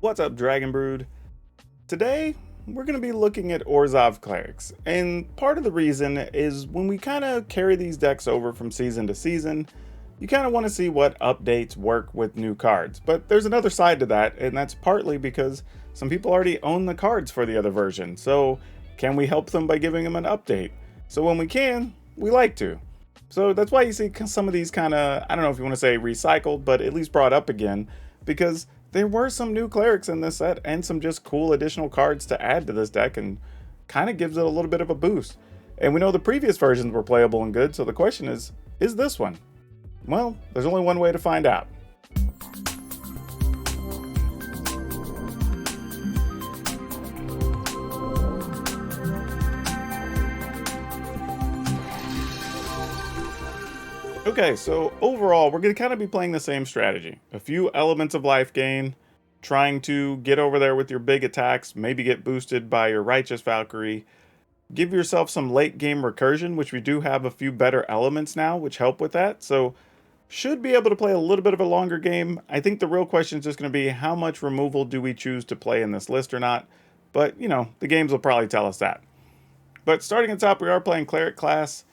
What's up, Dragon Brood? Today, we're going to be looking at Orzhov Clerics, and part of the reason is when we kind of carry these decks over from season to season, you kind of want to see what updates work with new cards. But there's another side to that, and that's partly because some people already own the cards for the other version, so can we help them by giving them an update? So when we can, we like to. So that's why you see some of these kind of, I don't know if you want to say recycled, but at least brought up again, because there were some new clerics in this set and some just cool additional cards to add to this deck, and kind of gives it a little bit of a boost. And we know the previous versions were playable and good, so the question is this one? Well, there's only one way to find out. Okay, so overall, we're going to kind of be playing the same strategy. A few elements of life gain, trying to get over there with your big attacks, maybe get boosted by your Righteous Valkyrie. Give yourself some late game recursion, which we do have a few better elements now, which help with that. So, should be able to play a little bit of a longer game. I think the real question is just going to be how much removal do we choose to play in this list or not. But, you know, the games will probably tell us that. But starting at the top, we are playing Cleric class.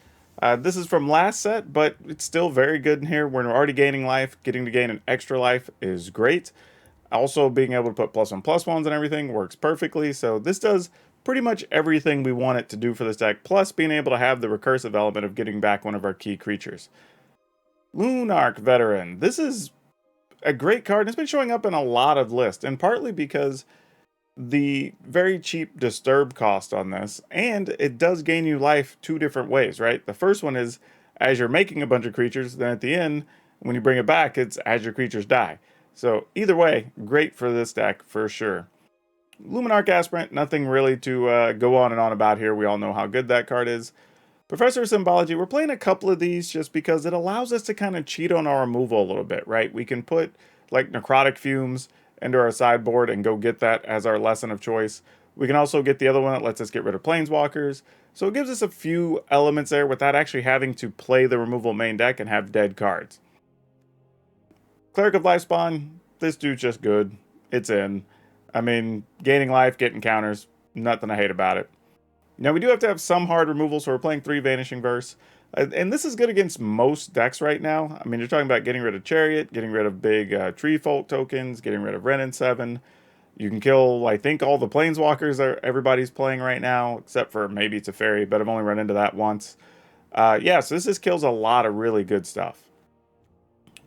This is from last set, but it's still very good in here. We're already gaining life. Getting to gain an extra life is great. Also, being able to put +1/+1s and everything works perfectly. So this does pretty much everything we want it to do for this deck, plus being able to have the recursive element of getting back one of our key creatures. Lunarch Veteran. This is a great card. It's been showing up in a lot of lists, and partly because the very cheap disturb cost on this, and it does gain you life two different ways, right? The first one is as you're making a bunch of creatures, then at the end, when you bring it back, it's as your creatures die. So either way, great for this deck for sure. Luminarch Aspirant, nothing really to go on and on about here. We all know how good that card is. Professor of Symbology, we're playing a couple of these just because it allows us to kind of cheat on our removal a little bit, right? We can put like Necrotic Fumes into our sideboard and go get that as our lesson of choice. We can also get the other one that lets us get rid of Planeswalkers. So it gives us a few elements there without actually having to play the removal main deck and have dead cards. Cleric of Lifespawn, this dude's just good. It's in. I mean, gaining life, getting counters, nothing I hate about it. Now, we do have to have some hard removal, so we're playing 3 Vanishing Verse. And this is good against most decks right now. I mean, you're talking about getting rid of Chariot, getting rid of big Tree Folk tokens, getting rid of Wrenn and 7. You can kill, I think, all the Planeswalkers that everybody's playing right now, except for maybe it's a Fairy, but I've only run into that once. Yeah, so this just kills a lot of really good stuff.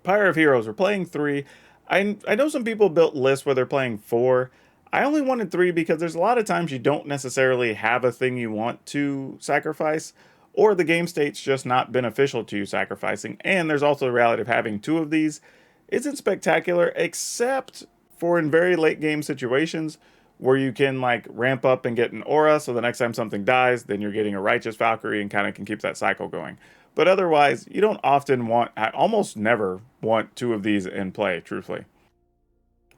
Pyre of Heroes, we're playing 3. I know some people built lists where they're playing 4. I only wanted 3 because there's a lot of times you don't necessarily have a thing you want to sacrifice, or the game state's just not beneficial to you sacrificing, and there's also the reality of having 2 of these isn't spectacular, except for in very late game situations where you can like ramp up and get an aura, so the next time something dies, then you're getting a Righteous Valkyrie and kind of can keep that cycle going. But otherwise, you don't often want, I almost never want 2 of these in play, truthfully.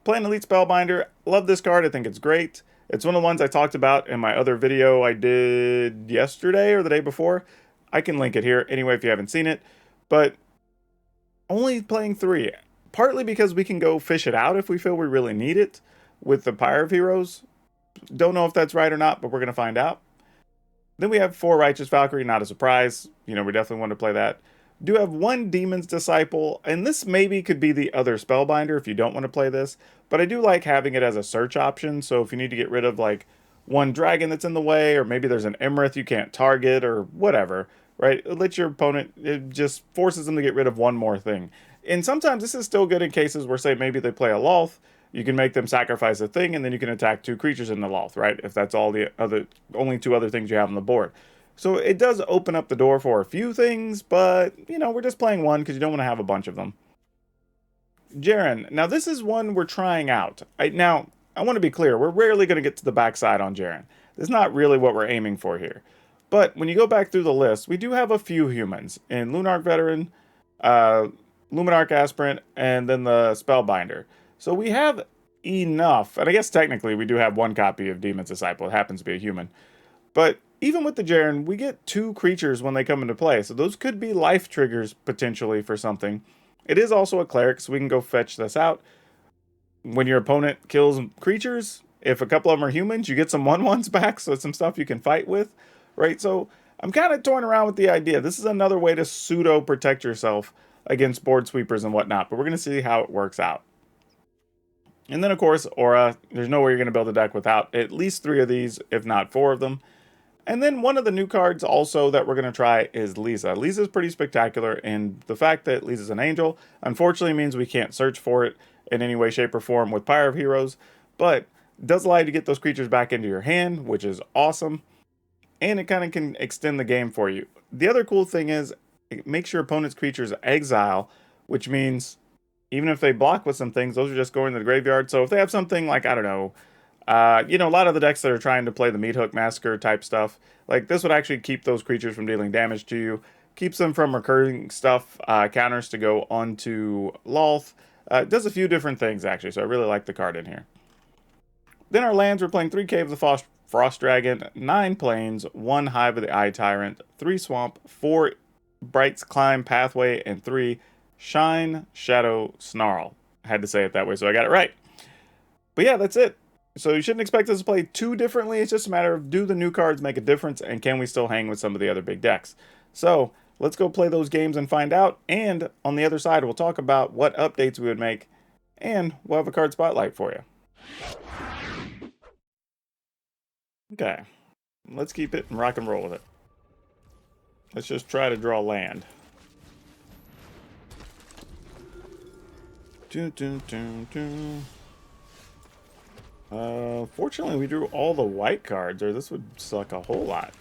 Playing Elite Spellbinder, love this card, I think it's great. It's one of the ones I talked about in my other video I did yesterday or the day before. I can link it here anyway if you haven't seen it. But only playing 3. Partly because we can go fish it out if we feel we really need it with the Pyre of Heroes. Don't know if that's right or not, but we're going to find out. Then we have 4 Righteous Valkyrie, not a surprise. You know, we definitely want to play that. Do have 1 Demon's Disciple, and this maybe could be the other Spellbinder if you don't want to play this, but I do like having it as a search option, so if you need to get rid of like 1 dragon that's in the way, or maybe there's an Emerith you can't target, or whatever, right? It lets your opponent, it just forces them to get rid of 1 more thing. And sometimes this is still good in cases where, say, maybe they play a Lolth, you can make them sacrifice a thing, and then you can attack 2 creatures in the Lolth, right? If that's all the only 2 other things you have on the board. So it does open up the door for a few things, but, you know, we're just playing 1 because you don't want to have a bunch of them. Jaren. Now, this is one we're trying out. I want to be clear. We're rarely going to get to the backside on Jaren. This is not really what we're aiming for here. But when you go back through the list, we do have a few humans in Lunarch Veteran, Luminarch Aspirant, and then the Spellbinder. So we have enough, and I guess technically we do have 1 copy of Demon's Disciple. It happens to be a human. But even with the Jaren, we get 2 creatures when they come into play, so those could be life triggers potentially for something. It is also a cleric, so we can go fetch this out. when your opponent kills creatures, if a couple of them are humans, you get some 1/1s back, so it's some stuff you can fight with, right? So I'm kind of torn around with the idea. This is another way to pseudo protect yourself against board sweepers and whatnot, but we're going to see how it works out. And then, of course, Aura. There's no way you're going to build a deck without at least 3 of these, if not 4 of them. And then one of the new cards also that we're going to try is Lisa. Lisa's pretty spectacular, and the fact that Lisa's an angel, unfortunately, means we can't search for it in any way, shape, or form with Pyre of Heroes, but it does allow you to get those creatures back into your hand, which is awesome, and it kind of can extend the game for you. The other cool thing is it makes your opponent's creatures exile, which means even if they block with some things, those are just going to the graveyard. So if they have something like, I don't know, a lot of the decks that are trying to play the Meat Hook Massacre type stuff, like this would actually keep those creatures from dealing damage to you, keeps them from recurring stuff, counters to go onto Lolth. It does a few different things actually, so I really like the card in here. Then our lands, we're playing 3 Cave of the Frost Dragon, 9 Plains, 1 Hive of the Eye Tyrant, 3 Swamp, 4 Bright's Climb Pathway, and 3 Shine Shadow Snarl. I had to say it that way, so I got it right. But yeah, that's it. So you shouldn't expect us to play too differently. It's just a matter of, do the new cards make a difference, and can we still hang with some of the other big decks? So let's go play those games and find out. And on the other side, we'll talk about what updates we would make, and we'll have a card spotlight for you. Okay, let's keep it and rock and roll with it. Let's just try to draw land. Fortunately, we drew all the white cards, or this would suck a whole lot.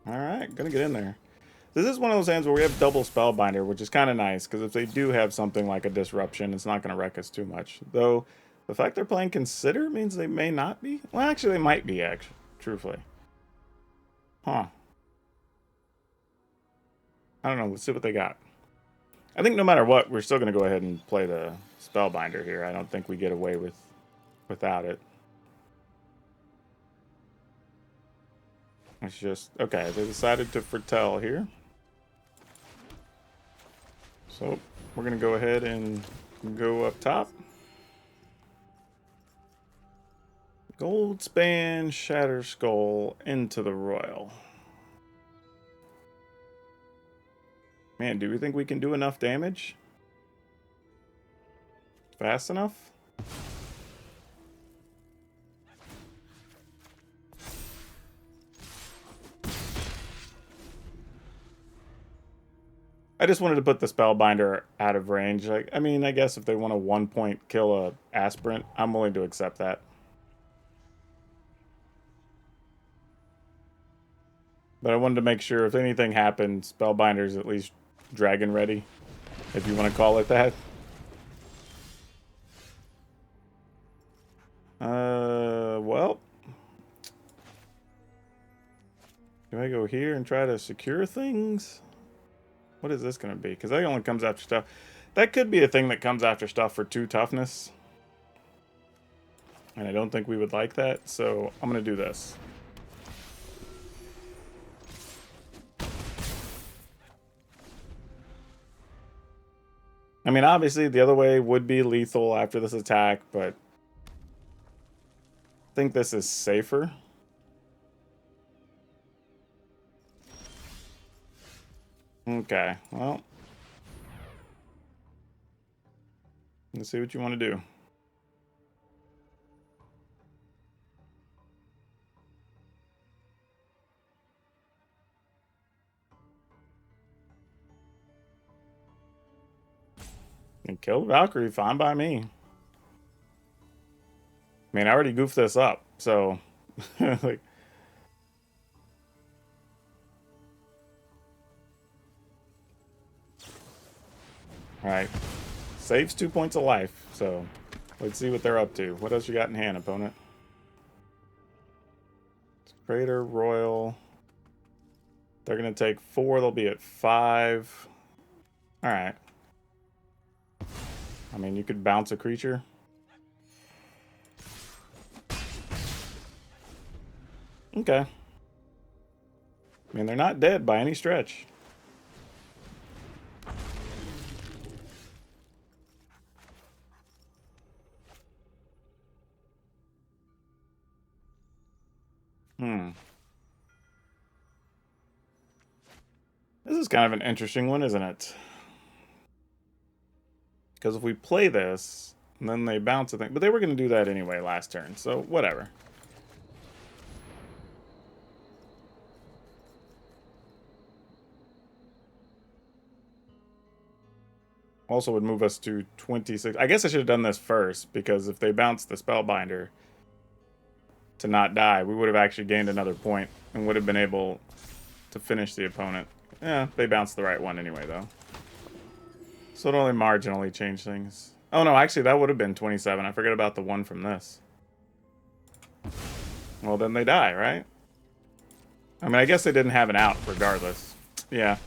Alright, gonna get in there. This is one of those hands where we have double Spellbinder, which is kind of nice, because if they do have something like a Disruption, it's not going to wreck us too much. Though, the fact they're playing Consider means they may not be. Well, actually, they might be, truthfully. Huh. I don't know, let's see what they got. I think no matter what, we're still going to go ahead and play the Spellbinder here. I don't think we get away without it. It's just, okay, they decided to foretell here. So, we're going to go ahead and go up top. Goldspan Shatter Skull into the Royal. Man, do we think we can do enough damage? Fast enough? I just wanted to put the Spellbinder out of range. Like, I mean, I guess if they want a 1-point kill a Aspirant, I'm willing to accept that. But I wanted to make sure if anything happened, Spellbinder's at least dragon ready, if you want to call it that. Well, do I go here and try to secure things? What is this going to be? Because that only comes after stuff. That could be a thing that comes after stuff for 2 toughness. And I don't think we would like that, so I'm going to do this. I mean, obviously, the other way would be lethal after this attack, but I think this is safer. Okay, well, let's see what you want to do. And kill Valkyrie, fine by me. I mean, I already goofed this up, so like. Alright. Saves 2 points of life, so let's see what they're up to. What else you got in hand, opponent? Crater, Royal. They're going to take 4, they'll be at 5. Alright. I mean, you could bounce a creature. Okay. I mean, they're not dead by any stretch. Hmm. This is kind of an interesting one, isn't it? Because if we play this, and then they bounce a thing. But they were going to do that anyway last turn, so whatever. Also would move us to 26. I guess I should have done this first, because if they bounced the Spellbinder to not die, we would have actually gained another point and would have been able to finish the opponent. Yeah, they bounced the right one anyway, though. So it only marginally changed things. Oh no, actually that would have been 27. I forget about the one from this. Well, then they die, right? I mean, I guess they didn't have an out regardless. Yeah.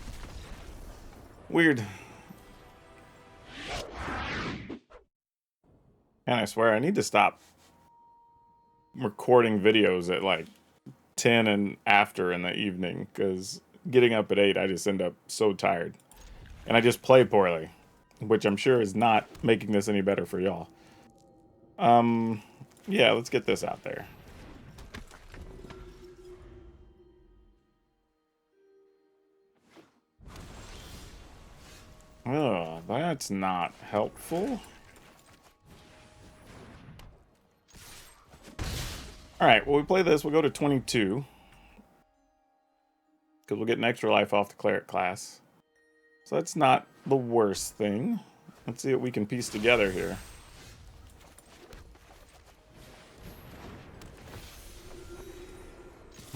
Weird. And I swear, I need to stop recording videos at like 10 and after in the evening, because getting up at 8, I just end up so tired. And I just play poorly, which I'm sure is not making this any better for y'all. Yeah, let's get this out there. Oh, that's not helpful. Alright, well, we play this. We'll go to 22. Because we'll get an extra life off the cleric class. So that's not the worst thing. Let's see what we can piece together here.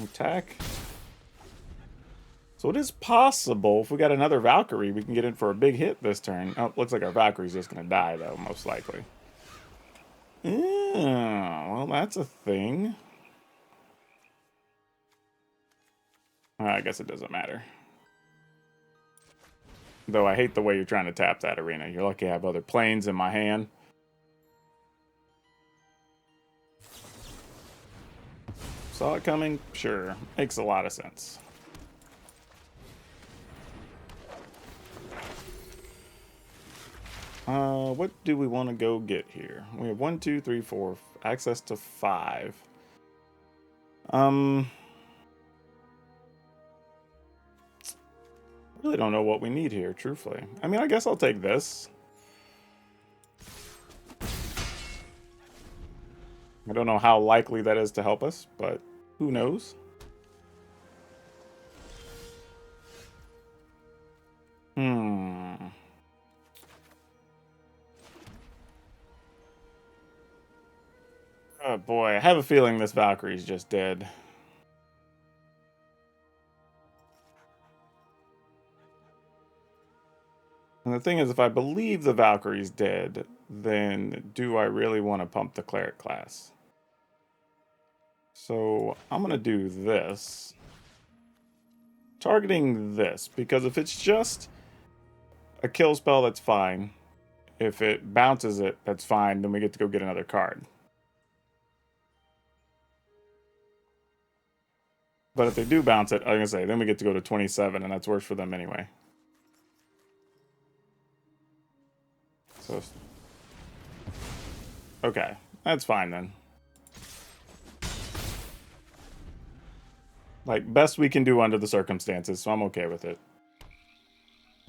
Attack. So it is possible, if we got another Valkyrie, we can get in for a big hit this turn. Oh, looks like our Valkyrie's just going to die, though, most likely. Yeah, well, that's a thing. I guess it doesn't matter. Though I hate the way you're trying to tap that arena. You're lucky I have other planes in my hand. Saw it coming? Sure. Makes a lot of sense. What do we want to go get here? We have 1, 2, 3, 4. Access to 5. Really don't know what we need here, truthfully. I mean, I guess I'll take this. I don't know how likely that is to help us, but who knows? Oh boy, I have a feeling this Valkyrie's just dead. And the thing is, if I believe the Valkyrie's dead, then do I really want to pump the cleric class? So I'm going to do this. Targeting this, because if it's just a kill spell, that's fine. If it bounces it, that's fine. Then we get to go get another card. But if they do bounce it, I'm going to say, then we get to go to 27, and that's worse for them anyway. So, okay, that's fine then. Like, best we can do under the circumstances, so I'm okay with it.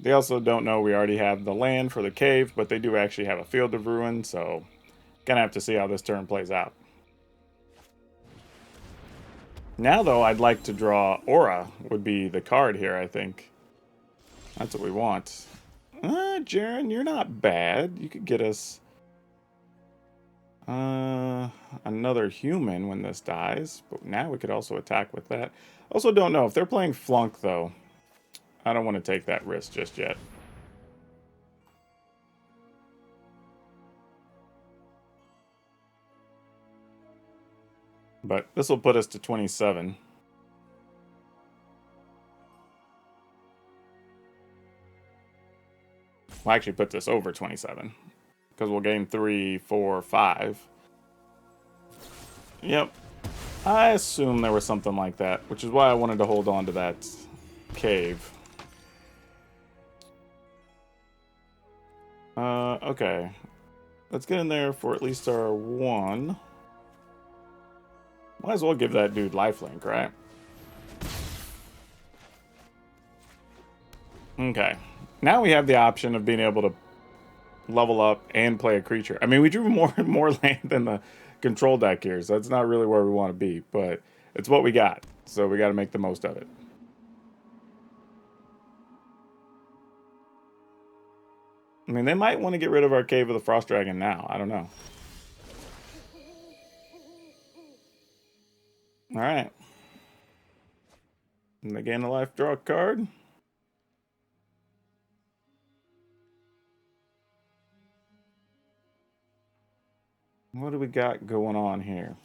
They also don't know we already have the land for the cave, but they do actually have a Field of Ruin, so gonna have to see how this turn plays out. Now, though, I'd like to draw Aura, would be the card here, I think. That's what we want. Jaren, you're not bad. You could get us another human when this dies, but now we could also attack with that. Also don't know, if they're playing Flunk, though, I don't want to take that risk just yet. But this will put us to 27. We'll actually put this over 27. Because we'll gain 3, 4, 5. Yep. I assume there was something like that, which is why I wanted to hold on to that cave. Okay. Let's get in there for at least our 1. Might as well give that dude lifelink, right? Okay. Now we have the option of being able to level up and play a creature. I mean, we drew more land than the control deck here, so that's not really where we want to be, but it's what we got, so we got to make the most of it. I mean, they might want to get rid of our Cave of the Frost Dragon now. I don't know. All right. And they gain a life, draw a card. What do we got going on here?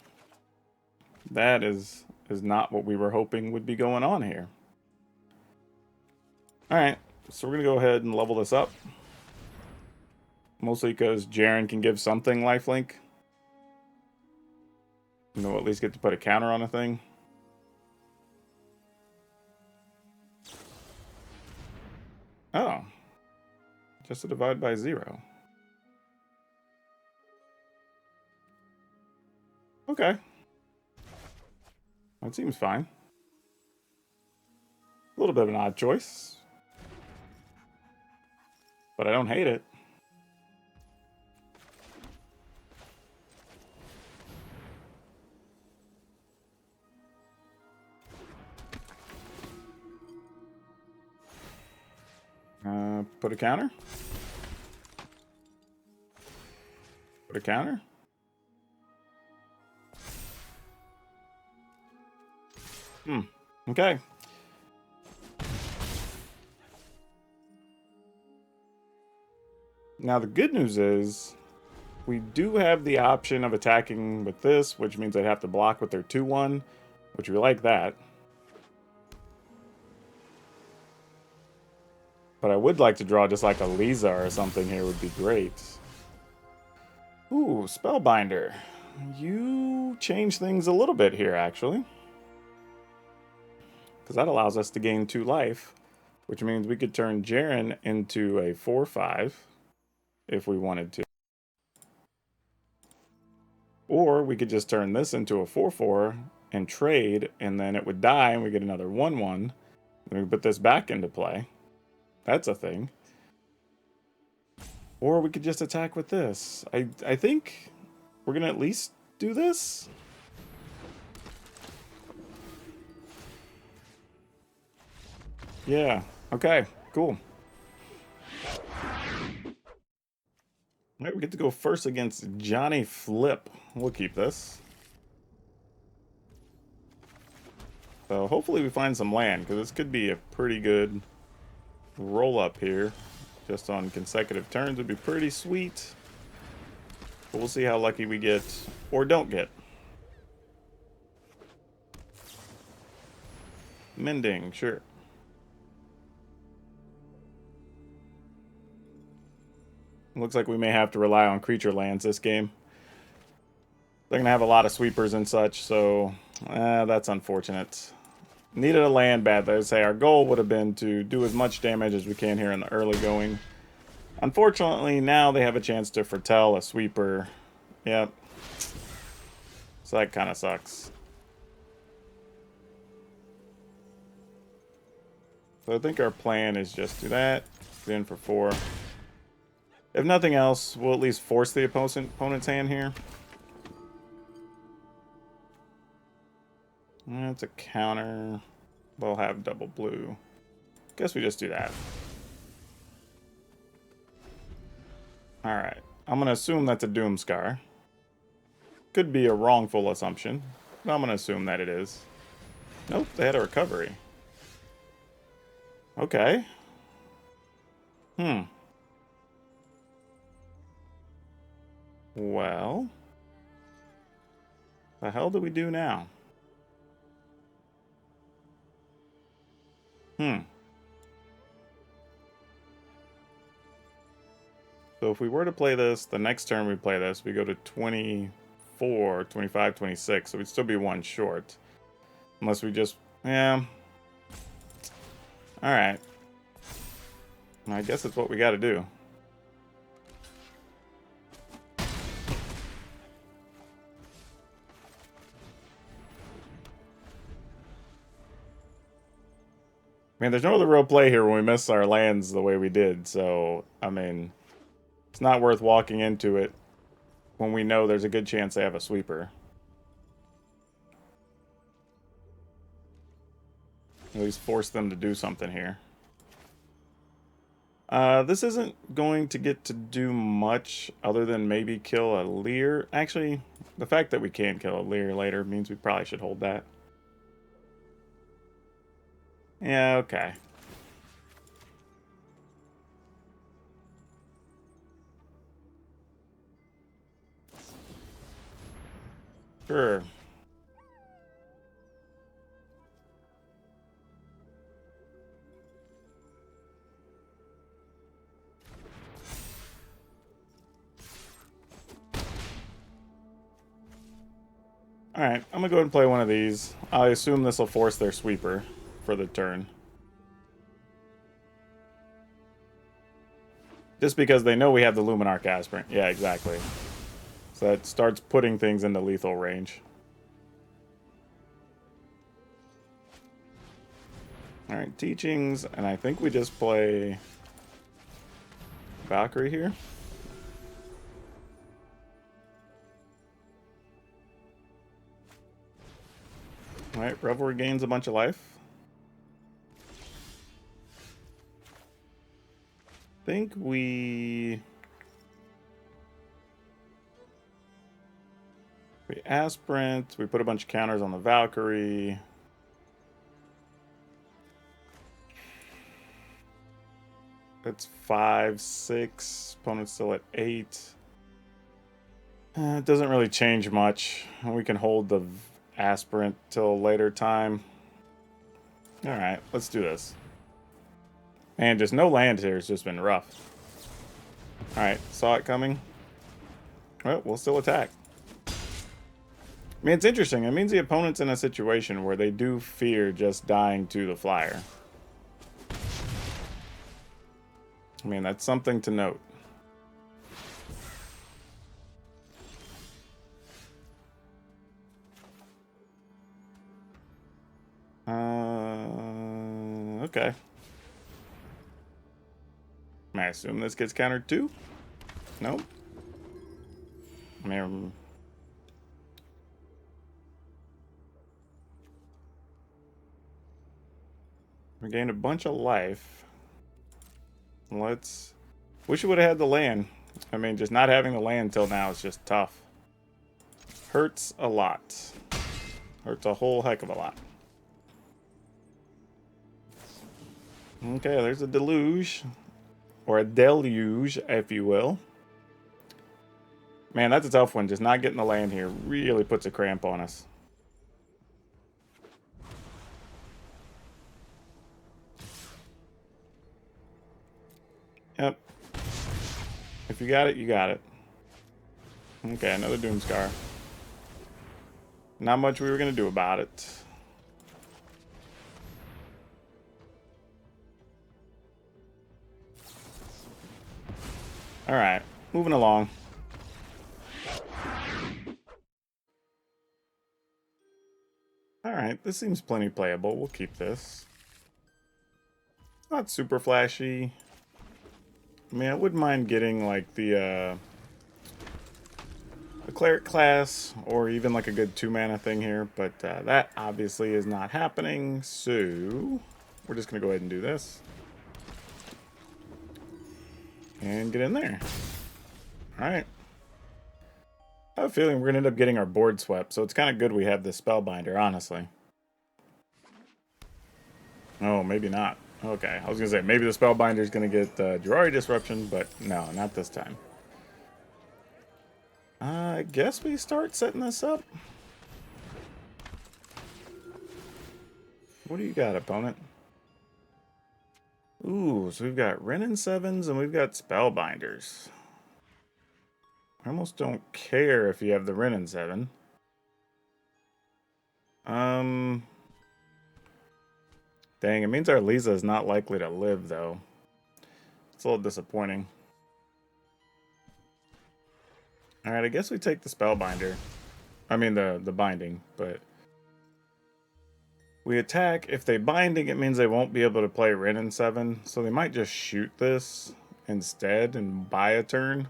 That is not what we were hoping would be going on here. All right, so we're going to go ahead and level this up. Mostly because Jaren can give something lifelink. And we'll at least get to put a counter on a thing. Oh. Just to divide by 0. Okay. That seems fine. A little bit of an odd choice. But I don't hate it. Put a counter. Put a counter. Okay. Now the good news is we do have the option of attacking with this, which means I'd have to block with their 2/1, which we like that. But I would like to draw just like a Lisa or something here would be great. Ooh, Spellbinder. You change things a little bit here, actually. Because that allows us to gain 2 life, which means we could turn Jaren into a 4/5 if we wanted to. Or we could just turn this into a 4/4 and trade, and then it would die, and we get another 1/1. Then we put this back into play. That's a thing. Or we could just attack with this. I think we're going to at least do this. Yeah. Okay. Cool. All right, we get to go first against Johnny Flip. We'll keep this. So hopefully we find some land, because this could be a pretty good roll-up here. Just on consecutive turns would be pretty sweet. But we'll see how lucky we get, or don't get. Mending, sure. Looks like we may have to rely on creature lands this game. They're going to have a lot of sweepers and such, so that's unfortunate. Needed a land bad. I'd say our goal would have been to do as much damage as we can here in the early going. Unfortunately, now they have a chance to foretell a sweeper. Yep. So that kind of sucks. So I think our plan is just do that. Get in for 4. If nothing else, we'll at least force the opponent's hand here. That's a counter. We'll have double blue. Guess we just do that. Alright. I'm going to assume that's a Doomscar. Could be a wrongful assumption, but I'm going to assume that it is. Nope, they had a recovery. Okay. Well. The hell do we do now? So if we were to play this, the next turn we play this, we go to 24, 25, 26, so we'd still be 1 short. Unless we just, yeah. Alright. I guess that's what we gotta do. mean, there's no other real play here when we miss our lands the way we did, so, I mean, it's not worth walking into it when we know there's a good chance they have a sweeper. At least force them to do something here. This isn't going to get to do much other than maybe kill a Leer. Actually, the fact that we can kill a Leer later means we probably should hold that. Yeah, okay. Sure. Alright, I'm gonna go ahead and play one of these. I assume this will force their sweeper for the turn. Just because they know we have the Luminarch Aspirant. Yeah, exactly. So that starts putting things into lethal range. Alright, teachings, and I think we just play Valkyrie here. Alright, Revelry gains a bunch of life. I think we Aspirant, we put a bunch of counters on the Valkyrie. That's 5, 6. Opponent's still at 8. It doesn't really change much. We can hold the Aspirant till a later time. Alright, let's do this. Man, just no land here has just been rough. Alright, saw it coming. Well, we'll still attack. I mean, it's interesting. It means the opponent's in a situation where they do fear just dying to the flyer. I mean, that's something to note. Okay. I assume this gets countered too? Nope. I mean, we gained a bunch of life. Let's... Wish we would have had the land. I mean, just not having the land till now is just tough. Hurts a lot. Hurts a whole heck of a lot. Okay, there's a deluge. Or a deluge, if you will. Man, that's a tough one. Just not getting the land here really puts a cramp on us. Yep. If you got it, you got it. Okay, another Doomscar. Not much we were going to do about it. Alright, moving along. Alright, this seems plenty playable. We'll keep this. Not super flashy. I mean, I wouldn't mind getting, like, the Cleric class, or even, like, a good 2-mana thing here, but that obviously is not happening, so we're just going to go ahead and do this. And get in there. Alright. I have a feeling we're going to end up getting our board swept, so it's kind of good we have this Spellbinder, honestly. Oh, maybe not. Okay, I was going to say, maybe the Spellbinder is going to get Jurari Disruption, but no, not this time. I guess we start setting this up. What do you got, opponent? Ooh, so we've got Wrenn and 7s and we've got Spellbinders. I almost don't care if you have the Wrenn and 7. Dang, it means our Lisa is not likely to live, though. It's a little disappointing. Alright, I guess we take the Spellbinder. I mean, the binding, but... We attack. If they binding, it means they won't be able to play Rin in 7. So they might just shoot this instead and buy a turn.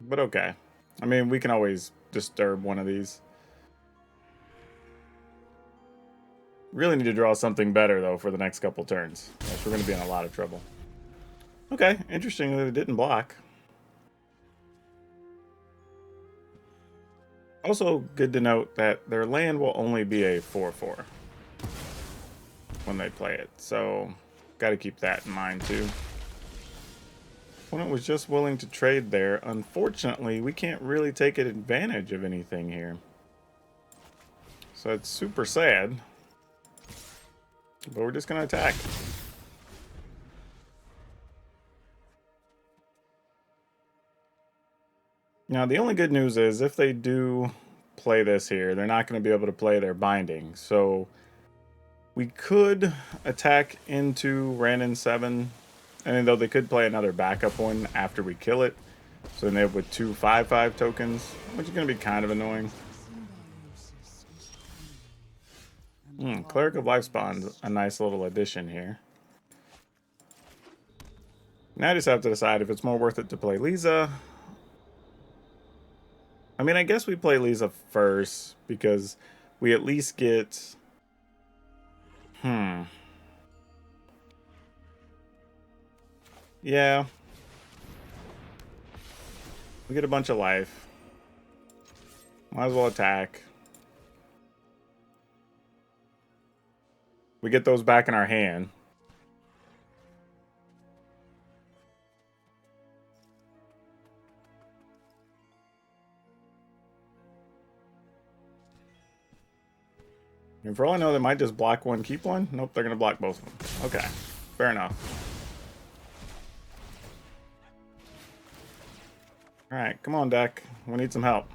But okay. I mean, we can always disturb one of these. Really need to draw something better, though, for the next couple turns. Else we're going to be in a lot of trouble. Okay, interesting that it didn't block. Also, good to note that their land will only be a 4/4 when they play it. So, got to keep that in mind, too. Opponent was just willing to trade there. Unfortunately, we can't really take advantage of anything here. So it's super sad. But we're just going to attack. Now, the only good news is if they do play this here, they're not going to be able to play their binding. So we could attack into Ran 7. And though they could play another backup one after we kill it. So then they have with 2 5/5 tokens, which is going to be kind of annoying. Cleric of Lifespawn's a nice little addition here. Now I just have to decide if it's more worth it to play Lisa. I mean, I guess we play Lisa first because we at least get... Yeah. We get a bunch of life. Might as well attack. We get those back in our hand. And for all I know, they might just block one, keep one. Nope, they're going to block both of them. Okay, fair enough. Alright, come on, deck. We need some help.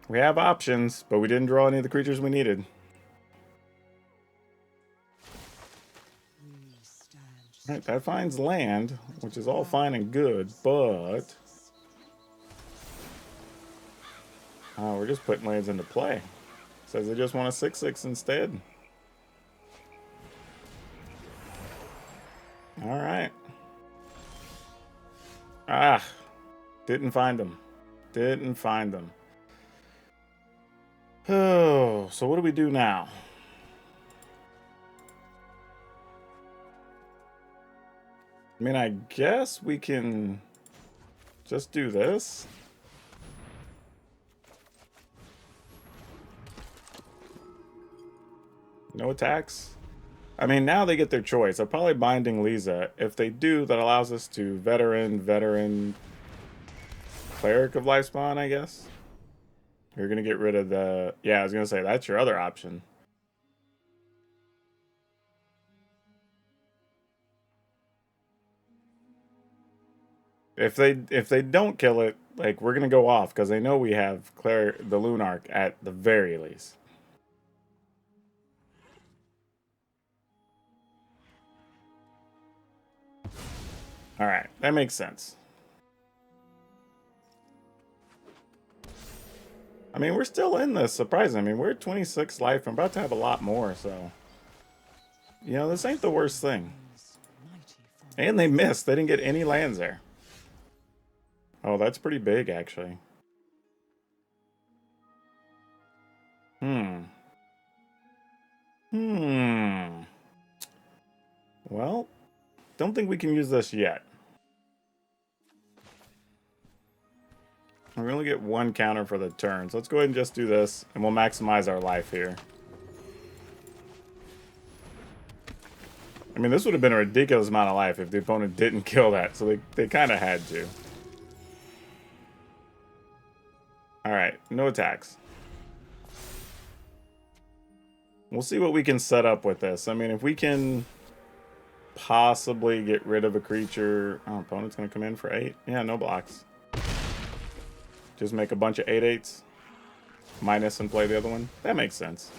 We have options, but we didn't draw any of the creatures we needed. Alright, that finds land, which is all fine and good, but... we're just putting lands into play. Says they just want a 6/6 instead. Alright. Didn't find them. Didn't find them. Oh, so what do we do now? I mean, I guess we can just do this. No attacks. I mean, now they get their choice. They're probably binding Lisa. If they do, that allows us to veteran, Cleric of Lifespawn, I guess. You're going to get rid of the... Yeah, I was going to say, that's your other option. If they don't kill it, like, we're going to go off, because they know we have the Lunarch at the very least. Alright, that makes sense. I mean, we're still in this, surprising. I mean, we're at 26 life. I'm about to have a lot more, so... You know, this ain't the worst thing. And they missed. They didn't get any lands there. Oh, that's pretty big, actually. Well, don't think we can use this yet. We only get one counter for the turn, so let's go ahead and just do this, and we'll maximize our life here. I mean, this would have been a ridiculous amount of life if the opponent didn't kill that, so they kind of had to. Alright, no attacks. We'll see what we can set up with this. I mean, if we can possibly get rid of a creature... Oh, opponent's going to come in for 8? Yeah, no blocks. Just make a bunch of 8/8s. Minus and play the other one. That makes sense.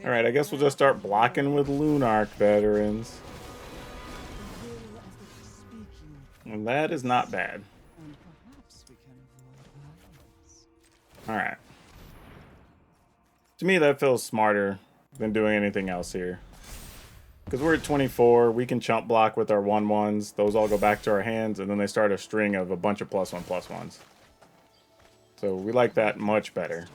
Alright, I guess we'll just start blocking with Lunarch veterans. And that is not bad. Alright. To me, that feels smarter than doing anything else here. Because we're at 24, we can chump block with our 1/1s. Those all go back to our hands, and then they start a string of a bunch of +1/+1s. So we like that much better.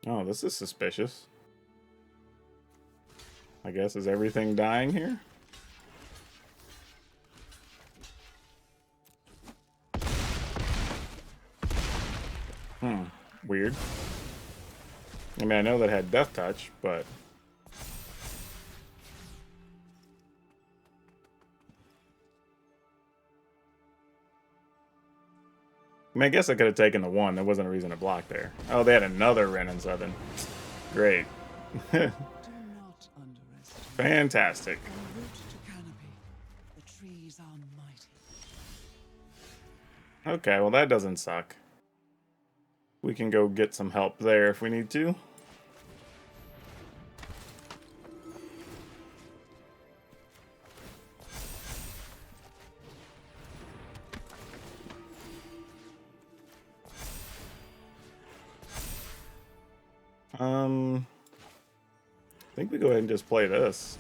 Oh, this is suspicious. I guess, is everything dying here? Weird. I mean, I know that had Death Touch, but... I mean, I guess I could have taken the 1. There wasn't a reason to block there. Oh, they had another Wrenn and 7. Great. Fantastic. Okay, well that doesn't suck. We can go get some help there if we need to. I think we go ahead and just play this.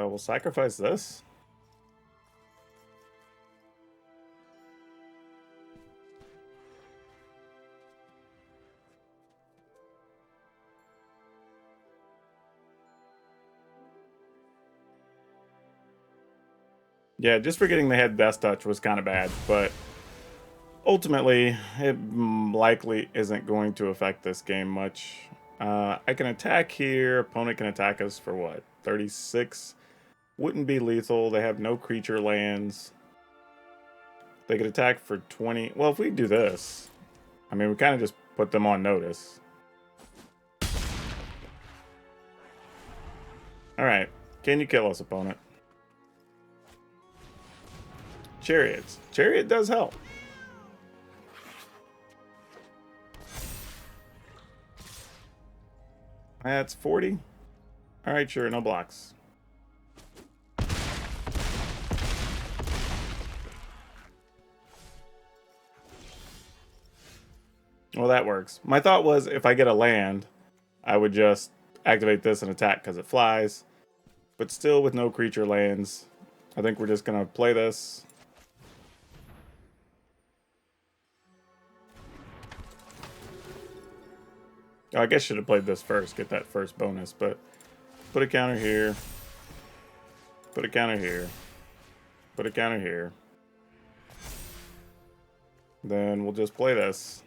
We'll sacrifice this. Yeah, just forgetting they had Death Touch was kind of bad, but ultimately, it likely isn't going to affect this game much. I can attack here. Opponent can attack us for what? 36? Wouldn't be lethal. They have no creature lands. They could attack for 20. Well, if we do this, I mean, we kind of just put them on notice. Alright. Can you kill us, opponent? Chariots. Chariot does help. That's 40. Alright, sure, no blocks. Well, that works. My thought was if I get a land, I would just activate this and attack because it flies. But still with no creature lands, I think we're just going to play this. Oh, I guess I should have played this first, get that first bonus, but put a counter here. Put a counter here. Put a counter here. Then we'll just play this.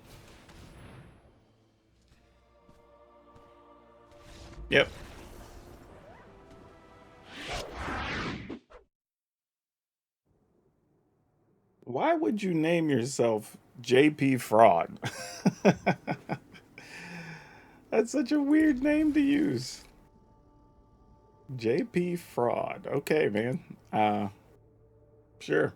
Yep. Why would you name yourself JP Fraud? That's such a weird name to use. JP Fraud. Okay, man. Sure.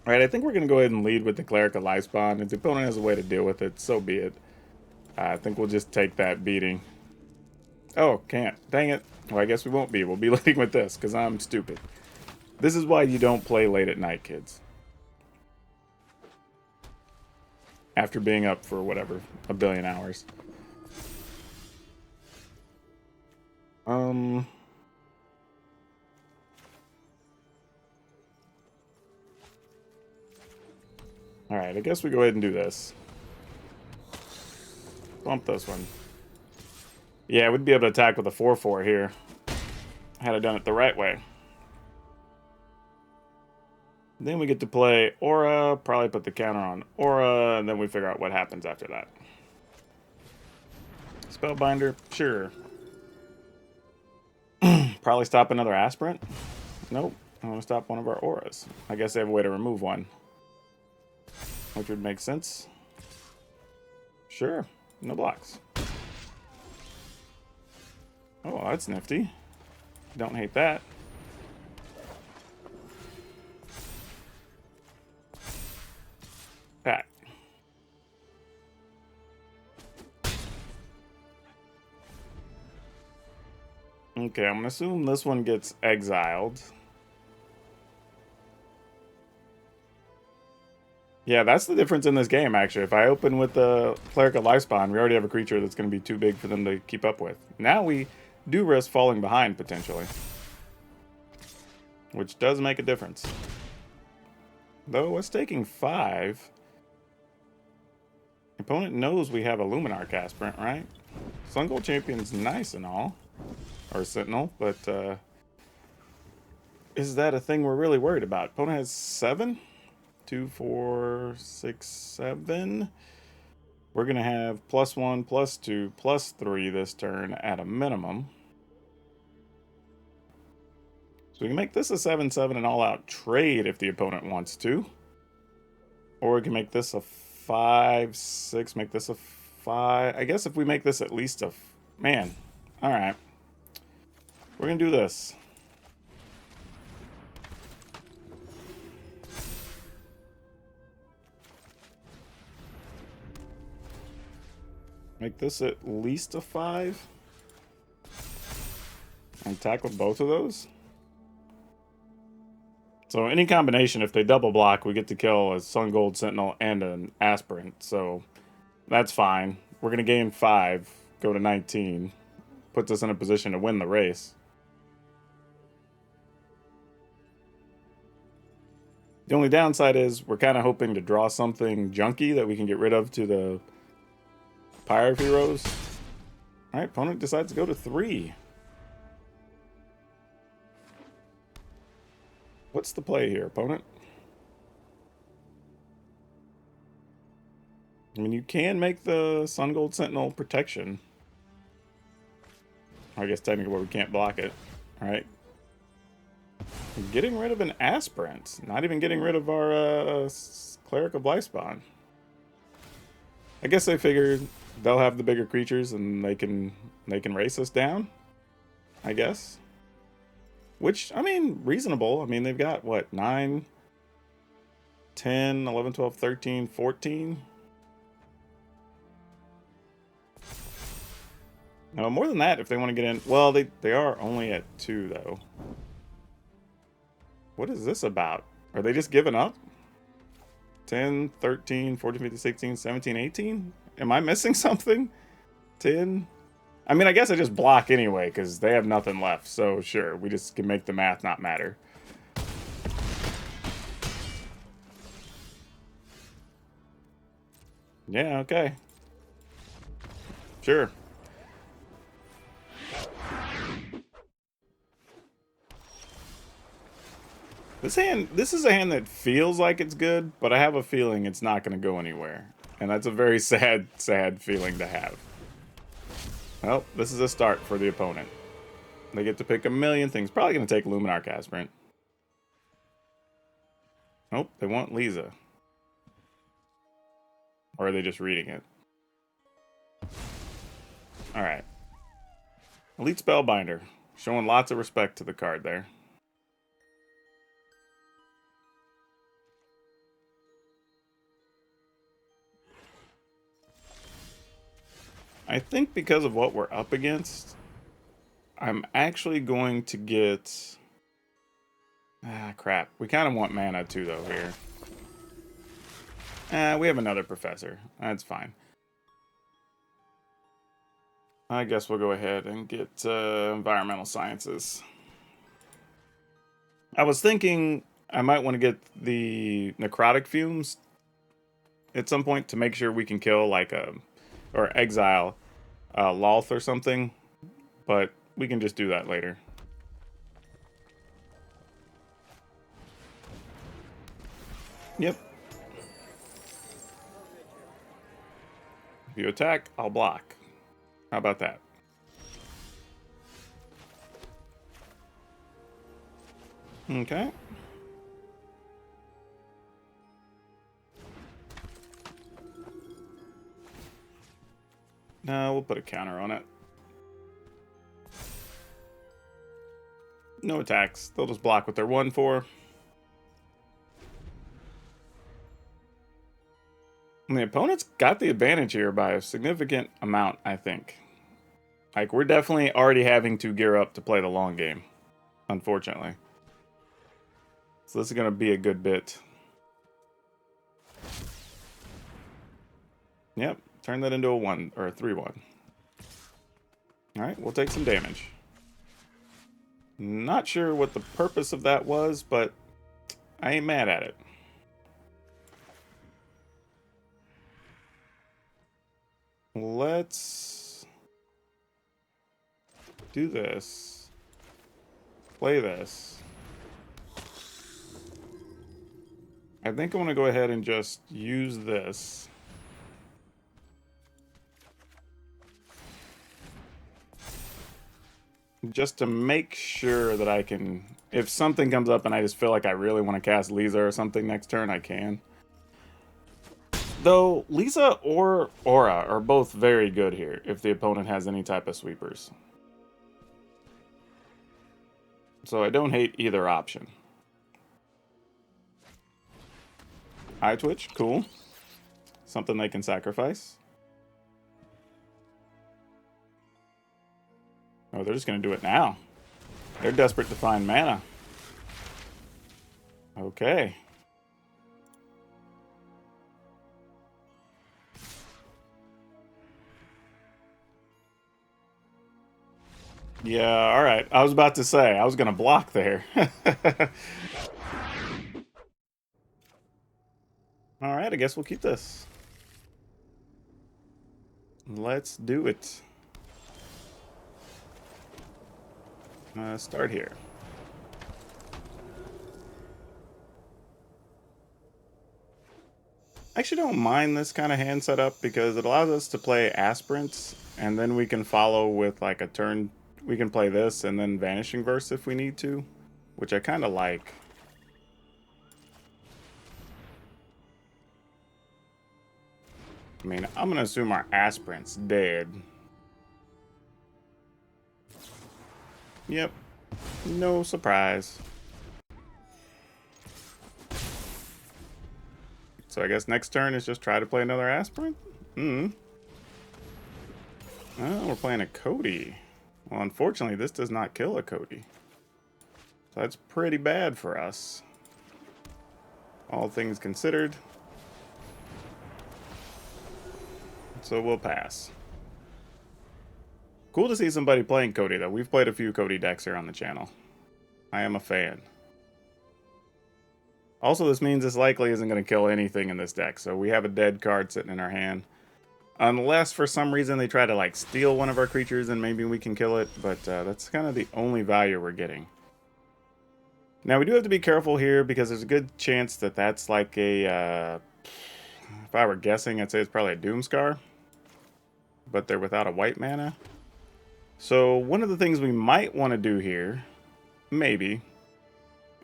Alright, I think we're going to go ahead and lead with the Cleric of Lifespawn. If the opponent has a way to deal with it, so be it. I think we'll just take that beating. Oh, can't. Dang it. Well, I guess we won't be. We'll be leading with this, because I'm stupid. This is why you don't play late at night, kids. After being up for, whatever, a billion hours. Alright, I guess we go ahead and do this. Bump this one. Yeah, we'd be able to attack with a 4/4 here. Had I done it the right way. Then we get to play Aura, probably put the counter on Aura, and then we figure out what happens after that. Spellbinder, sure. Probably stop another Aspirant. Nope, I want to stop one of our Auras. I guess they have a way to remove one. Which would make sense. Sure, no blocks. Oh, that's nifty. Don't hate that. Okay, I'm gonna assume this one gets exiled. Yeah, that's the difference in this game, actually. If I open with the Cleric of Lifespawn, we already have a creature that's going to be too big for them to keep up with. Now we do risk falling behind, potentially. Which does make a difference. Though, it's taking 5. Opponent knows we have a Luminar Casper, right? Sun Gold Champion's nice and all. Or Sentinel, but is that a thing we're really worried about? Opponent has 7? 2, 4, 6, 7. We're going to have +1, +2, +3 this turn at a minimum. So we can make this a 7/7 and all-out trade if the opponent wants to. Or we can make this a 5/6, make this a 5. I guess if we make this at least a... Man. Alright. We're going to do this. Make this at least a 5. And attack with both of those. So any combination, if they double block, we get to kill a Sun Gold Sentinel and an Aspirant. So that's fine. We're going to gain 5, go to 19. Puts us in a position to win the race. The only downside is we're kind of hoping to draw something junky that we can get rid of to the Pyre of Heroes. Alright, opponent decides to go to 3. What's the play here, opponent? I mean, you can make the Sun Gold Sentinel protection. I guess technically we can't block it. Alright. Getting rid of an Aspirant. Not even getting rid of our Cleric of Lifespawn. I guess they figured they'll have the bigger creatures and they can race us down. I guess. Which, I mean, reasonable. I mean, they've got, what, 9, 10, 11, 12, 13, 14? No, more than that if they want to get in. Well, they are only at 2, though. What is this about? Are they just giving up? 10, 13, 14, 15, 16, 17, 18? Am I missing something? 10? I mean, I guess I just block anyway, because they have nothing left. So, sure, we just can make the math not matter. Yeah, okay. Sure. This is a hand that feels like it's good, but I have a feeling it's not going to go anywhere. And that's a very sad, sad feeling to have. Well, this is a start for the opponent. They get to pick a million things. Probably going to take Luminar Casperant. Nope, they want Lisa. Or are they just reading it? Alright. Elite Spellbinder. Showing lots of respect to the card there. I think because of what we're up against, I'm actually going to get... Ah, crap. We kind of want mana too, though, here. We have another Professor. That's fine. I guess we'll go ahead and get Environmental Sciences. I was thinking I might want to get the Necrotic Fumes at some point to make sure we can kill, like, or exile Loth or something, but we can just do that later. Yep. If you attack, I'll block. How about that? Okay. No, we'll put a counter on it. No attacks. They'll just block with their 1/4. And the opponent's got the advantage here by a significant amount, I think. Like, we're definitely already having to gear up to play the long game, unfortunately. So this is going to be a good bit. Yep, turn that into a 1 or a 3/1. Alright, we'll take some damage. Not sure what the purpose of that was, but I ain't mad at it. Let's do this. Play this. I think I want to go ahead and just use this. Just to make sure that I can, if something comes up and I just feel like I really want to cast Lisa or something next turn, I can. Though, Lisa or Aura are both very good here if the opponent has any type of sweepers. So I don't hate either option. Eye Twitch, cool. Something they can sacrifice. Oh, they're just going to do it now. They're desperate to find mana. Okay. Yeah, alright. I was about to say, I was going to block there. Alright, I guess we'll keep this. Let's do it. Start here. I actually don't mind this kind of hand setup because it allows us to play aspirants, and then we can follow with like a turn. We can play this and then Vanishing Verse if we need to, which I kind of like. I mean, I'm going to assume our aspirant's dead. Yep. No surprise. So I guess next turn is just try to play another aspirant? Oh, we're playing a Codie. Well, unfortunately, this does not kill a Codie. So that's pretty bad for us. All things considered. So we'll pass. Cool to see somebody playing Codie, though. We've played a few Codie decks here on the channel. I am a fan. Also, this means this likely isn't going to kill anything in this deck, so we have a dead card sitting in our hand. Unless for some reason they try to like steal one of our creatures and maybe we can kill it, but that's kind of the only value we're getting. Now we do have to be careful here because there's a good chance that that's like a, if I were guessing, I'd say it's probably a Doomscar, but they're without a white mana. So one of the things we might want to do here, maybe,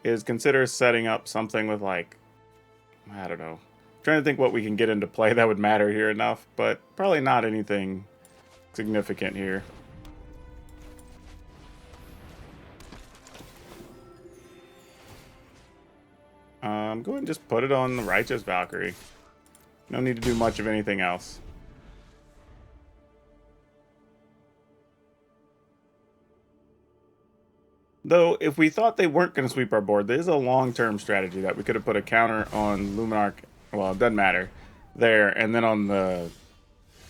is consider setting up something with like, I don't know, trying to think what we can get into play that would matter here enough, but probably not anything significant here. Go ahead and just put it on the Righteous Valkyrie. No need to do much of anything else. Though, if we thought they weren't going to sweep our board, there is a long-term strategy that we could have put a counter on Luminarch, well, it doesn't matter, there, and then on the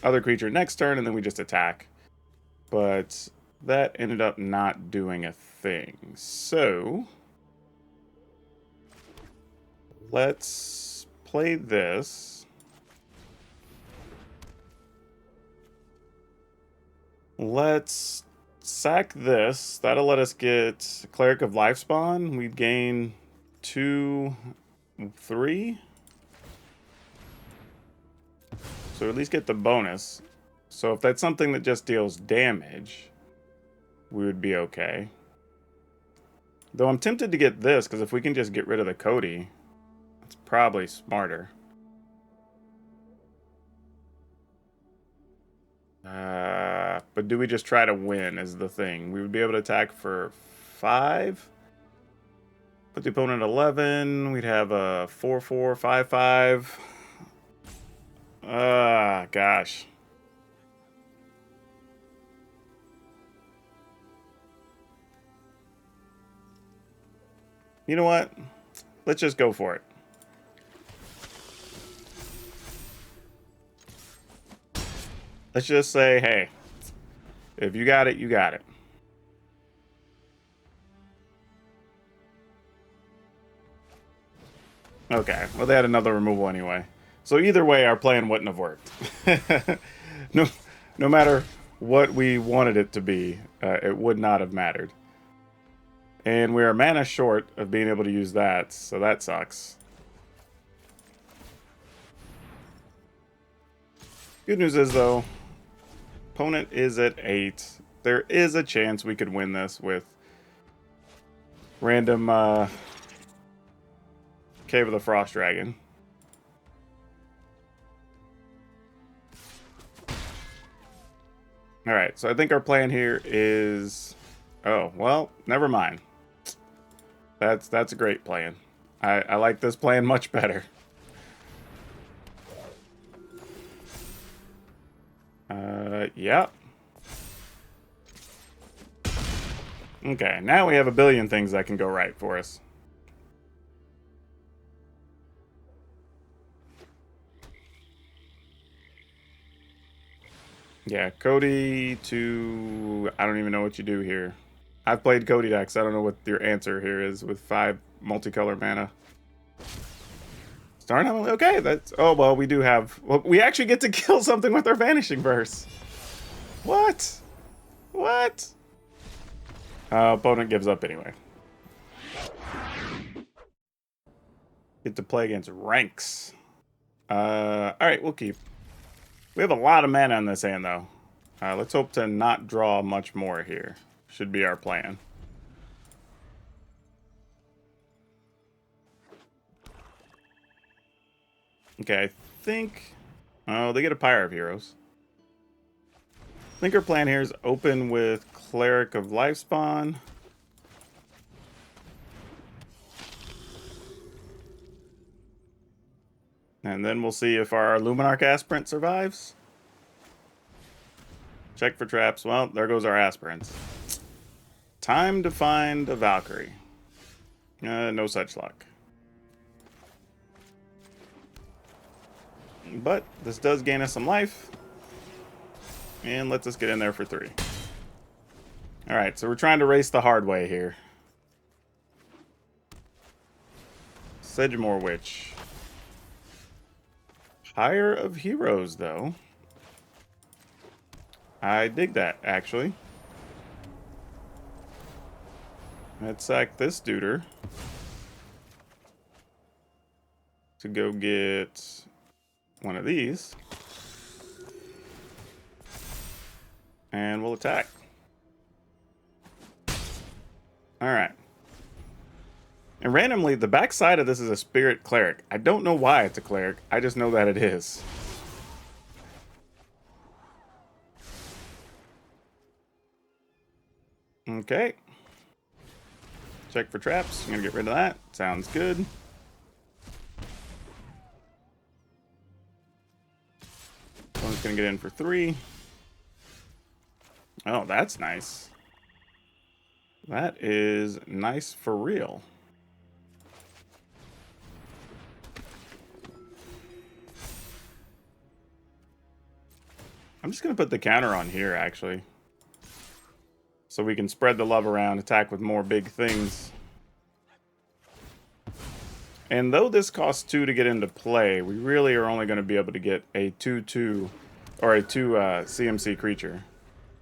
other creature next turn, and then we just attack. But that ended up not doing a thing. So let's play this. Let's sack this. That'll let us get Cleric of Lifespawn. We'd gain 2, 3. So at least get the bonus. So if that's something that just deals damage, we would be okay. Though I'm tempted to get this, because if we can just get rid of the Codie, it's probably smarter. But do we just try to win is the thing. We would be able to attack for 5. Put the opponent at 11. We'd have a 4/4, 5/5. Gosh. You know what? Let's just go for it. Let's just say, hey, if you got it, you got it. Okay, well, they had another removal anyway. So either way, our plan wouldn't have worked. No matter what we wanted it to be, it would not have mattered. And we are mana short of being able to use that, so that sucks. Good news is, though, opponent is at 8. There is a chance we could win this with random Cave of the Frost Dragon. Alright, so I think our plan here is... Oh, well, never mind. That's a great plan. I like this plan much better. Yeah. Okay, now we have a billion things that can go right for us. Yeah, Codie to... I don't even know what you do here. I've played Codie decks. I don't know what your answer here is with 5 multicolor mana. Starnham? Okay, that's... Oh, well, we do have... Well, we actually get to kill something with our Vanishing Verse. What? What? Opponent gives up anyway. Get to play against ranks. Alright, we'll keep. We have a lot of mana in this hand, though. Let's hope to not draw much more here. Should be our plan. Okay, I think... Oh, they get a Pyre of Heroes. I think our plan here is open with Cleric of Lifespawn. And then we'll see if our Luminarch Aspirant survives. Check for traps. Well, there goes our Aspirants. Time to find a Valkyrie. No such luck. But this does gain us some life. And lets us get in there for 3. Alright, so we're trying to race the hard way here. Sedgemoor Witch. Pyre of Heroes, though. I dig that, actually. Let's sack this duder to go get one of these. And we'll attack. Alright. And randomly, the back side of this is a Spirit Cleric. I don't know why it's a Cleric. I just know that it is. Okay. Check for traps. I'm going to get rid of that. Sounds good. One's going to get in for 3. Oh, that's nice. That is nice for real. I'm just going to put the counter on here, actually. So we can spread the love around, attack with more big things. And though this costs 2 to get into play, we really are only going to be able to get a 2/2 or a 2 CMC creature.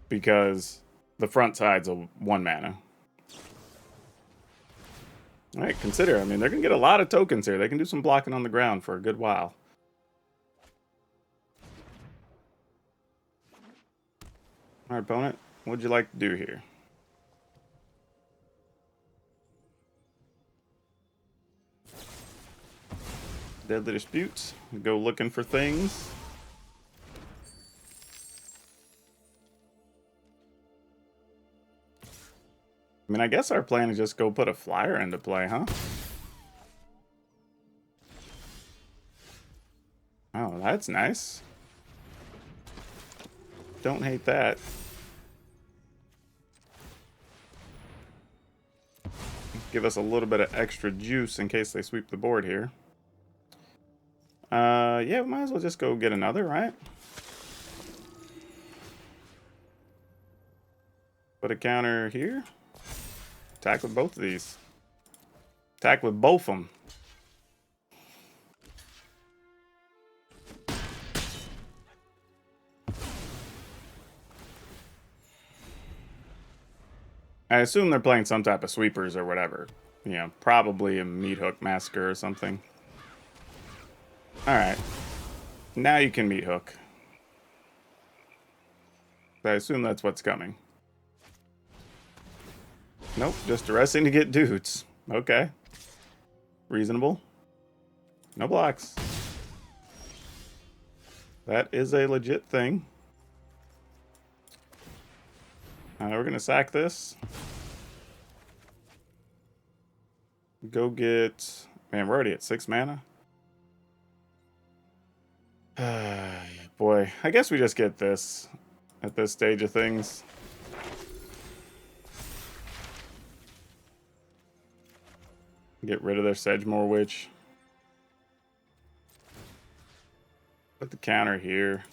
Because the front side's a 1 mana. Alright, consider. I mean, they're going to get a lot of tokens here. They can do some blocking on the ground for a good while. Alright, opponent. What'd you like to do here? Deadly Disputes. Go looking for things. I mean, I guess our plan is just go put a flyer into play, huh? Oh, that's nice. Don't hate that. give us a little bit of extra juice in case they sweep the board here. Yeah, we might as well just go get another, right? Put a counter here. Attack with both of these. Attack with both of them. I assume they're playing some type of sweepers or whatever. You know, probably a Meat Hook Massacre or something. Alright. Now you can Meat Hook. I assume that's what's coming. Nope, just arresting to get dudes. Okay. Reasonable. No blocks. That is a legit thing. We're going to sack this. Go get... Man, we're already at 6 mana. Boy, I guess we just get this at this stage of things. Get rid of their Sedgemoor Witch. Put the counter here.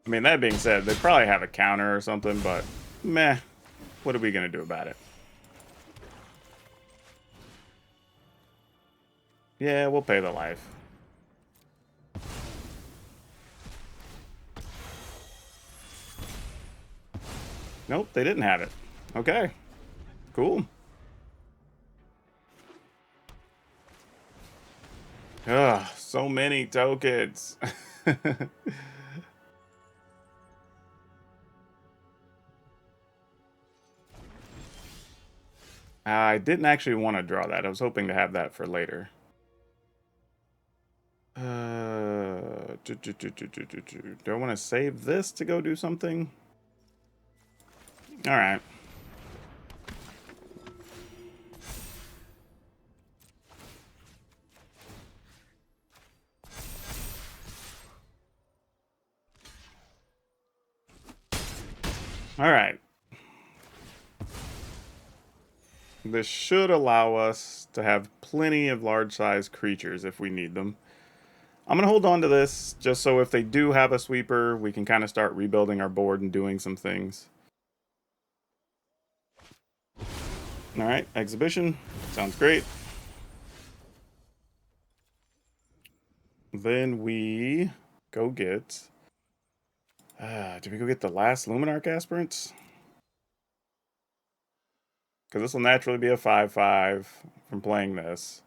I mean, that being said, they probably have a counter or something, but meh. What are we going to do about it? Yeah, we'll pay the life. Nope, they didn't have it. Okay. Cool. Ugh, so many tokens. I didn't actually want to draw that. I was hoping to have that for later. Do I want to save this to go do something? All right. All right. This should allow us to have plenty of large-sized creatures if we need them. I'm going to hold on to this just so if they do have a sweeper, we can kind of start rebuilding our board and doing some things. All right, exhibition. Sounds great. Then we go get... did we go get the last Luminarch Aspirants? Because this will naturally be a 5/5 from playing this.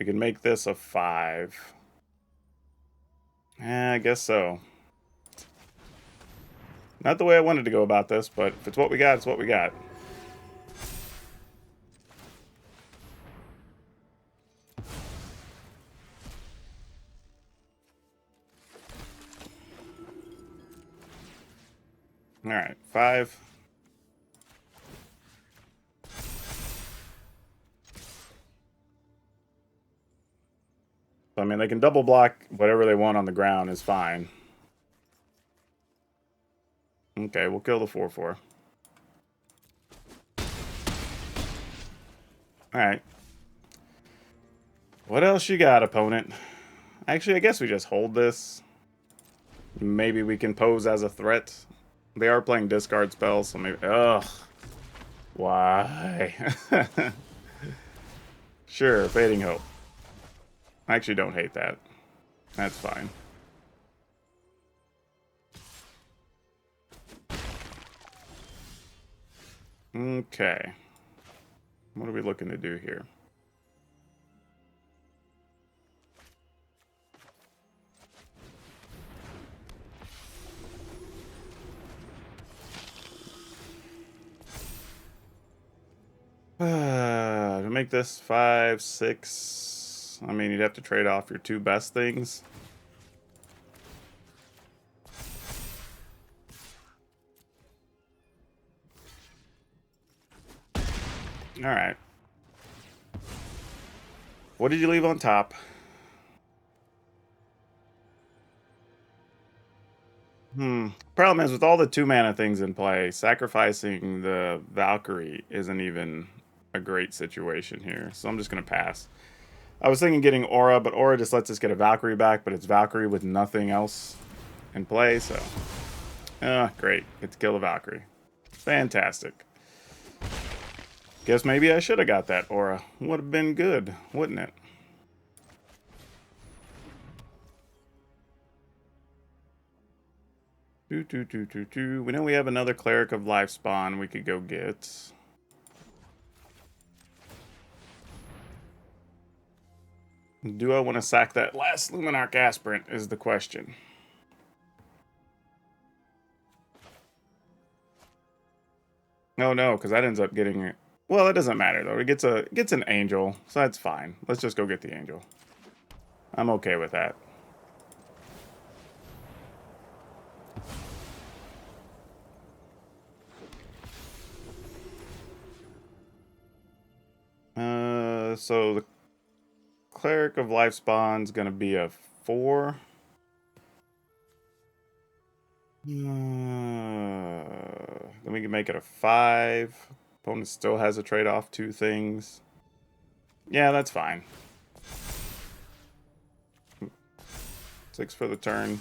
We can make this a 5. I guess so. Not the way I wanted to go about this, but if it's what we got, it's what we got. Alright, 5. I mean, they can double block whatever they want on the ground is fine. Okay, we'll kill the 4/4. Alright. What else you got, opponent? Actually, I guess we just hold this. Maybe we can pose as a threat. They are playing discard spells, so maybe... Ugh. Why? Sure, Fading Hope. I actually don't hate that. That's fine. Okay. What are we looking to do here? To make this 5, 6... I mean, you'd have to trade off your 2 best things. Alright. What did you leave on top? Problem is, with all the 2-mana things in play, sacrificing the Valkyrie isn't even a great situation here. So I'm just going to pass. I was thinking getting Aura, but Aura just lets us get a Valkyrie back, but it's Valkyrie with nothing else in play, so... great. Get to kill the Valkyrie. Fantastic. Guess maybe I should have got that Aura. Would have been good, wouldn't it? We know we have another Cleric of Life spawn we could go get. Do I want to sack that last Luminarch Aspirant is the question. Oh no, because that ends up getting it. Well, it doesn't matter though. It gets an angel, so that's fine. Let's just go get the angel. I'm okay with that. So the Cleric of Life spawn's gonna be a 4. Then we can make it a 5. Opponent still has a trade-off 2 things. Yeah, that's fine. 6 for the turn.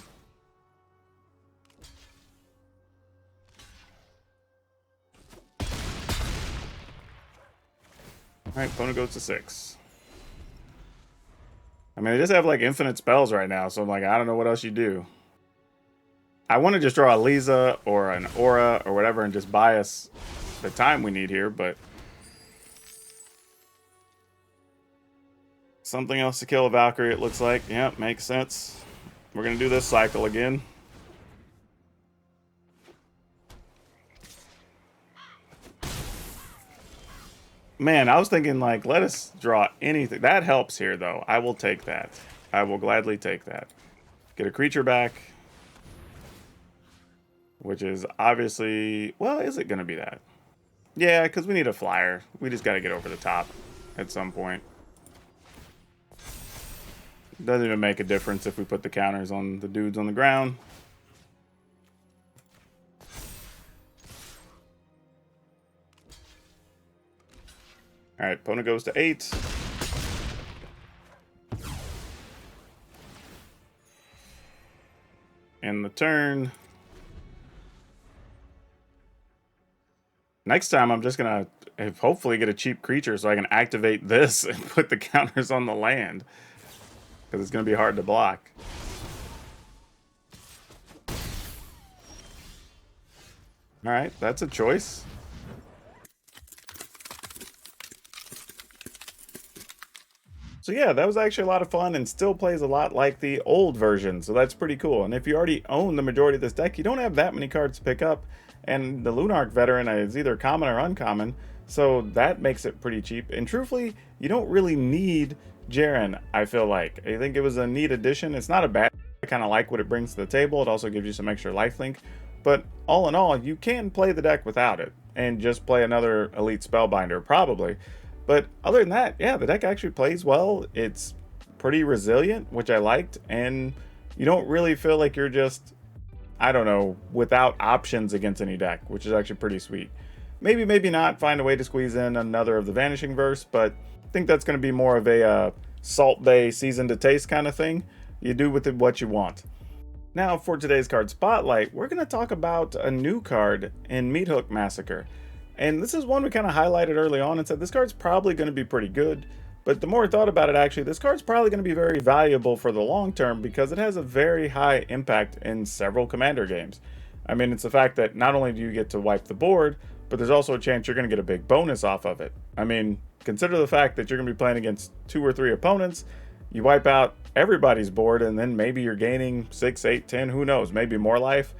Alright, opponent goes to 6. I mean, they just have like infinite spells right now, so I'm like, I don't know what else you do. I want to just draw a Lisa or an Aura or whatever and just buy us the time we need here, but... Something else to kill a Valkyrie, it looks like. Yeah, makes sense. We're going to do this cycle again. Man, I was thinking, like, let us draw anything. That helps here, though. I will take that. I will gladly take that. Get a creature back. Which is obviously... Well, is it going to be that? Yeah, because we need a flyer. We just got to get over the top at some point. Doesn't even make a difference if we put the counters on the dudes on the ground. Alright, opponent goes to 8. End the turn. Next time I'm just going to hopefully get a cheap creature so I can activate this and put the counters on the land. Because it's going to be hard to block. Alright, that's a choice. So yeah, that was actually a lot of fun and still plays a lot like the old version, so that's pretty cool. And if you already own the majority of this deck, you don't have that many cards to pick up, and the Lunarch Veteran is either common or uncommon, so that makes it pretty cheap. And truthfully, you don't really need Jaren, I feel like. I think it was a neat addition. It's not a bad, I kind of like what it brings to the table. It also gives you some extra lifelink, but all in all, you can play the deck without it, and just play another Elite Spellbinder, probably. But other than that, yeah, the deck actually plays well. It's pretty resilient, which I liked, and you don't really feel like you're just, I don't know, without options against any deck, which is actually pretty sweet. Maybe, maybe not find a way to squeeze in another of the Vanishing Verse, but I think that's going to be more of a Salt Bay season to taste kind of thing. You do with it what you want. Now, for today's card spotlight, we're going to talk about a new card in Meathook Massacre. And this is one we kind of highlighted early on and said this card's probably going to be pretty good. But the more I thought about it, actually, this card's probably going to be very valuable for the long term because it has a very high impact in several Commander games. I mean, it's the fact that not only do you get to wipe the board, but there's also a chance you're going to get a big bonus off of it. I mean, consider the fact that you're going to be playing against 2 or 3 opponents. You wipe out everybody's board, and then maybe you're gaining 6, 8, 10, who knows, maybe more life,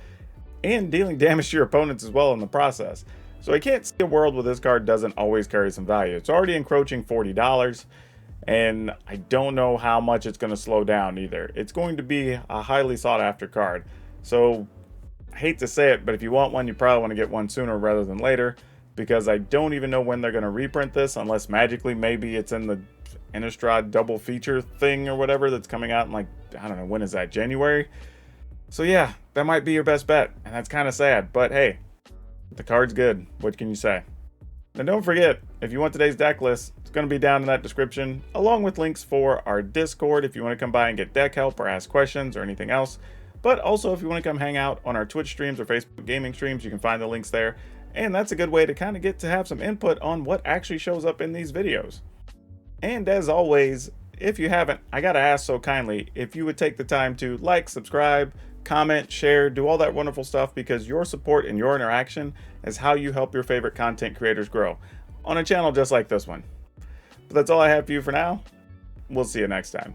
and dealing damage to your opponents as well in the process. So I can't see a world where this card doesn't always carry some value. It's already encroaching $40, and I don't know how much it's going to slow down either. It's going to be a highly sought after card. So I hate to say it, but if you want one, you probably want to get one sooner rather than later, because I don't even know when they're going to reprint this, unless magically maybe it's in the Innistrad double feature thing or whatever that's coming out in, like, I don't know, when is that, January? So yeah, that might be your best bet, and that's kind of sad, but hey, the card's good. What can you say? And don't forget, if you want today's deck list, it's going to be down in that description, along with links for our Discord if you want to come by and get deck help or ask questions or anything else. But also, if you want to come hang out on our Twitch streams or Facebook gaming streams, you can find the links there. And that's a good way to kind of get to have some input on what actually shows up in these videos. And as always, if you haven't, I gotta ask so kindly if you would take the time to like, subscribe, comment, share, do all that wonderful stuff, because your support and your interaction is how you help your favorite content creators grow on a channel just like this one. But that's all I have for you for now. We'll see you next time.